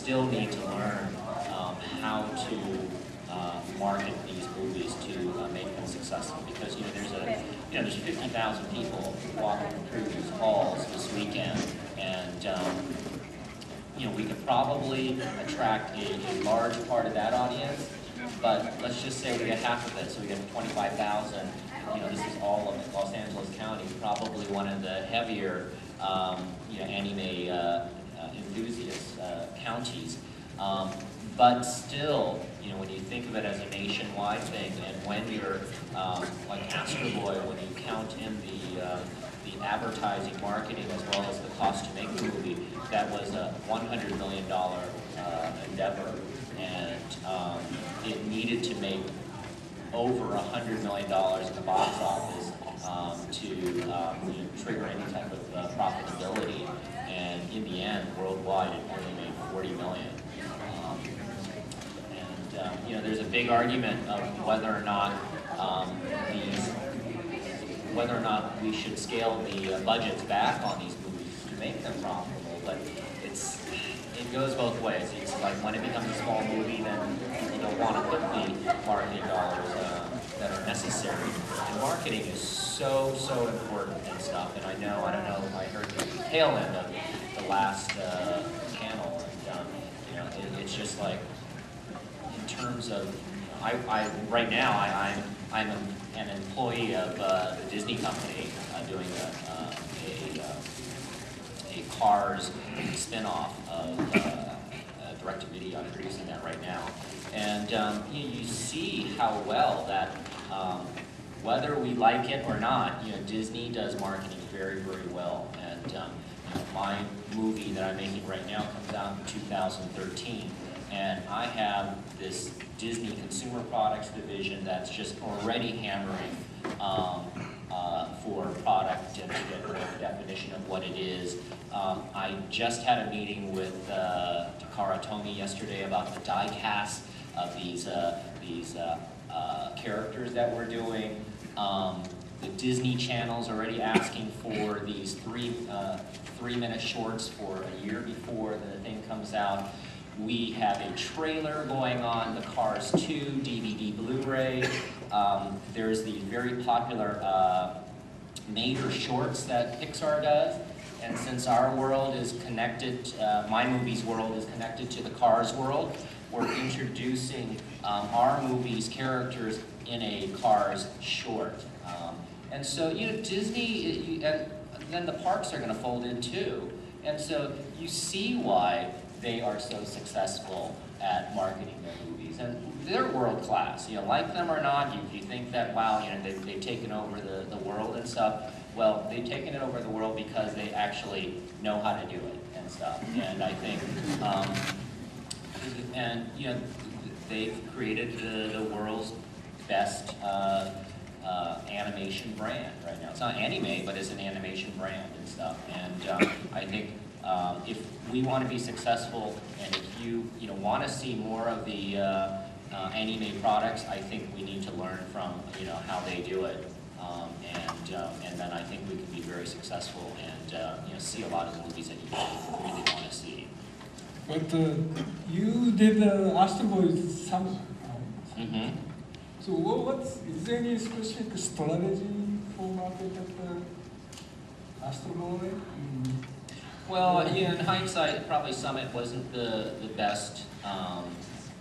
still need to learn how to market these movies to make them successful, because there's 50,000 people walking through these halls this weekend, and we could probably attract a large part of that audience, but let's just say we get half of it, so we get 25,000. This is all of Los Angeles County, probably one of the heavier anime enthusiast counties. But still, when you think of it as a nationwide thing, and when you're like Astro Boy, when you count in the advertising, marketing, as well as the cost to make the movie, that was a $100 million endeavor, and it needed to make over $100 million in the box office to trigger any type of profitability. And in the end, worldwide, it only made $40 million. There's a big argument of whether or not we should scale the budgets back on these movies to make them profitable. But it goes both ways. It's like when it becomes a small movie, then people don't want to put the marketing dollars that are necessary. And marketing is so important and stuff. And I don't know, I heard the tail end of the last panel, and it's just like, in terms of, right now I'm an employee of the Disney company doing a Cars spin-off of direct-to-video. I'm producing that right now, and you see how well that, whether we like it or not, Disney does marketing very well. And my movie that I'm making right now comes out in 2013. And I have this Disney Consumer Products division that's just already hammering for product and to get a definition of what it is. I just had a meeting with Takara Tomy yesterday about the die cast of these characters that we're doing. The Disney Channel's already asking for these three-minute shorts for a year before the thing comes out. We have a trailer going on the Cars 2 DVD Blu-ray. There's the very popular Mater shorts that Pixar does. And since our world is connected, my movie's world is connected to the Cars world, we're introducing our movie's characters in a Cars short. And so, Disney, and then the parks are going to fold in too. And so you see why they are so successful at marketing their movies. And they're world class. Like them or not, you think that, wow, they've taken over the world and stuff. Well, they've taken it over the world because they actually know how to do it and stuff. And I think, they've created the world's best animation brand right now. It's not anime, but it's an animation brand and stuff. And I think if we want to be successful, and if you want to see more of the anime products, I think we need to learn from how they do it, and then I think we can be very successful and see a lot of the movies that you really want to see. But you did Astro Boy summer. Mm-hmm. So is there any specific strategy for marketing Astro Boy? Well, in hindsight, probably Summit wasn't the best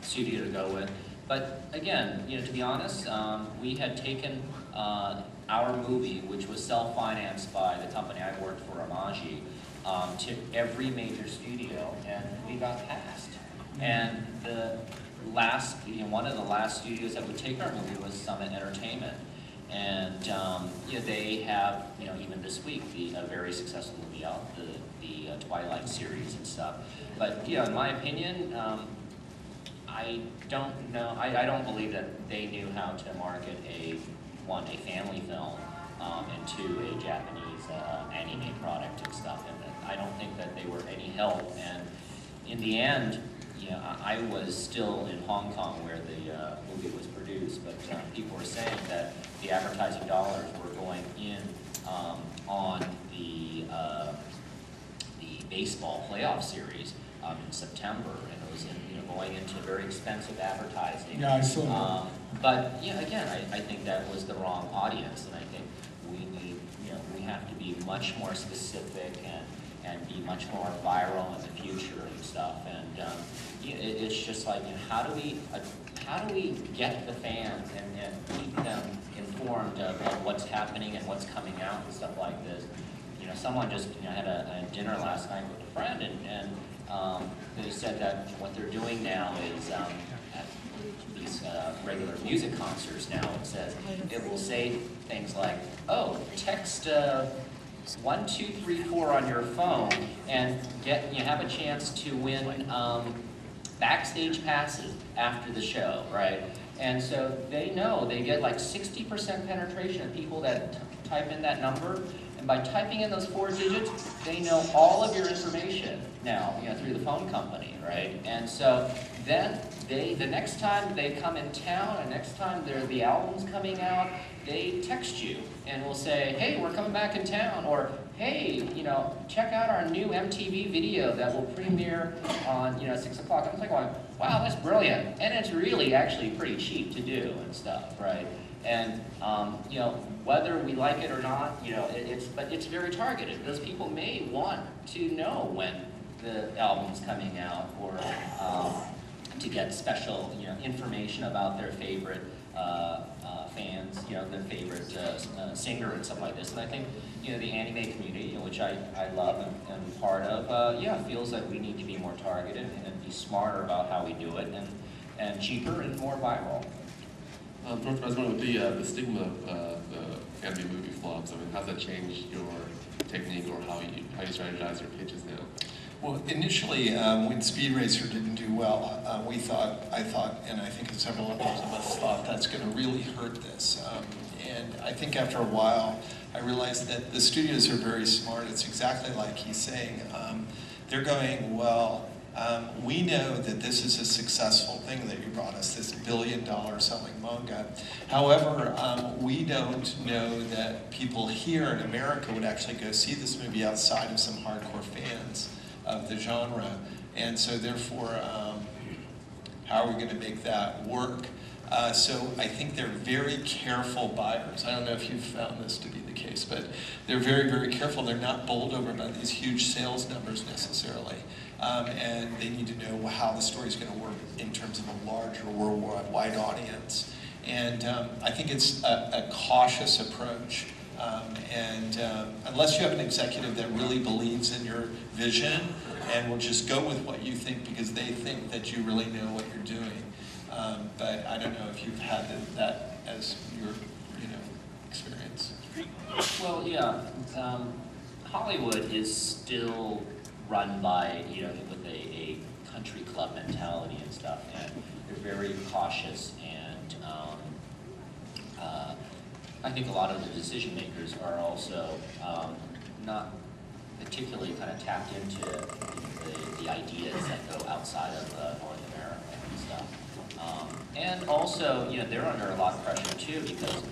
studio to go with. But again, to be honest, we had taken our movie, which was self-financed by the company I worked for, Imagi, to every major studio, and we got passed. And one of the last studios that would take our movie was Summit Entertainment. And they have, even this week, a very successful movie out, the Twilight series and stuff. But in my opinion, I don't know. I don't believe that they knew how to market a family film, and two, a Japanese anime product and stuff. And I don't think that they were any help. And in the end, I was still in Hong Kong where the movie was produced, but people were saying that the advertising dollars were going in on the baseball playoff series in September, and it was going into very expensive advertising. Yeah, I saw that. But again, I think that was the wrong audience, and I think we need, we have to be much more specific and be much more viral in the future and stuff. And it's just like, how do we get the fans and keep them informed of what's happening and what's coming out and stuff like this? Someone just had a dinner last night with a friend, and they said that what they're doing now is at these regular music concerts now, it will say things like, oh, text 1234 on your phone and have a chance to win backstage passes after the show, right? And so they know they get like 60% penetration of people that type in that number. And by typing in those 4 digits, they know all of your information now, through the phone company, right? And so then the next time they come in town, and next time the album's coming out, they text you and will say, hey, we're coming back in town, or hey, check out our new MTV video that will premiere on 6 o'clock. I was like, wow, that's brilliant, and it's really actually pretty cheap to do and stuff, right? And whether we like it or not, but it's very targeted. Those people may want to know when the album's coming out, or to get special information about their favorite fans, their favorite singer and stuff like this. And I think the anime community, which I love and am part of, feels like we need to be more targeted and be smarter about how we do it, and cheaper and more viral. First, I was wondering, with the stigma of the anime movie flops, how's that changed your technique or how you strategize your pitches now? Well, initially, when Speed Racer didn't do well, I thought, and I think several others of us thought, that's going to really hurt this. And I think after a while, I realized that the studios are very smart. It's exactly like he's saying. They're going, well, we know that this is a successful thing that you brought us, this $1 billion selling manga. However, we don't know that people here in America would actually go see this movie outside of some hardcore fans of the genre. And so therefore, how are we going to make that work? So I think they're very careful buyers. I don't know if you've found this to be the case, but they're very, very careful. They're not bowled over by these huge sales numbers necessarily. And they need to know how the story's going to work in terms of a larger worldwide audience. And I think it's a cautious approach. Unless you have an executive that really believes in your vision and will just go with what you think because they think that you really know what you're doing. But I don't know if you've had that as your experience. Well, yeah, Hollywood is still run by, with a country club mentality and stuff, and they're very cautious, and I think a lot of the decision makers are also not particularly kind of tapped into the ideas that go outside of North America and stuff. And also, they're under a lot of pressure too, because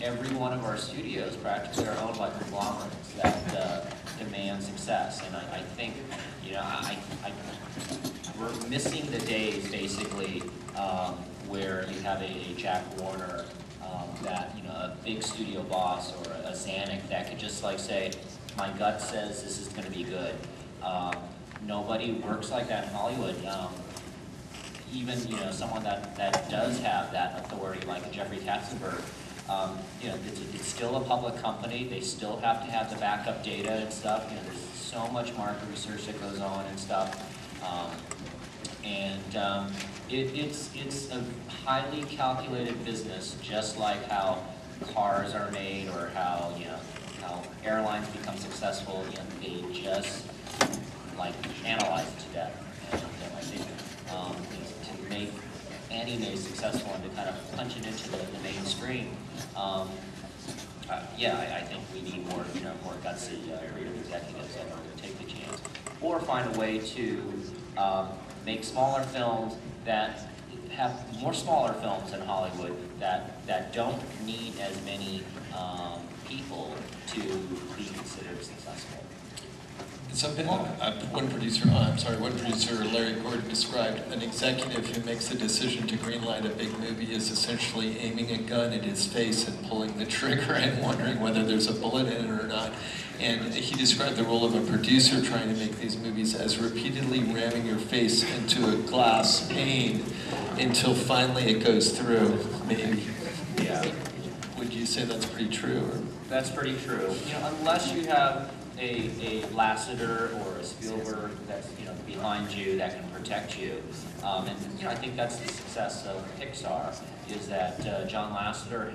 every one of our studios practically are owned by conglomerates that demand success. And I think, we're missing the days, basically, where you have a Jack Warner, that, a big studio boss, or a Zanuck that could just like say, my gut says this is going to be good. Nobody works like that in Hollywood. Even, someone that does have that authority, like Jeffrey Katzenberg, it's still a public company. They still have to have the backup data and stuff. There's so much market research that goes on and stuff. It's a highly calculated business, just like how cars are made, or how how airlines become successful. They just like analyze it to death. And I think to make anime successful and to kind of punch it into the mainstream, I think we need more more gutsy creative executives that are going to take the chance, or find a way to make smaller films that have more smaller films in Hollywood that don't need as many people to be considered successful. One producer, Larry Gordon, described an executive who makes a decision to greenlight a big movie as essentially aiming a gun at his face and pulling the trigger and wondering whether there's a bullet in it or not. And he described the role of a producer trying to make these movies as repeatedly ramming your face into a glass pane until finally it goes through, maybe. Yeah. Would you say that's pretty true? Or? That's pretty true. You know, unless you have a Lasseter or a Spielberg that's, you know, behind you that can protect you. And, you know, I think that's the success of Pixar, is that John Lasseter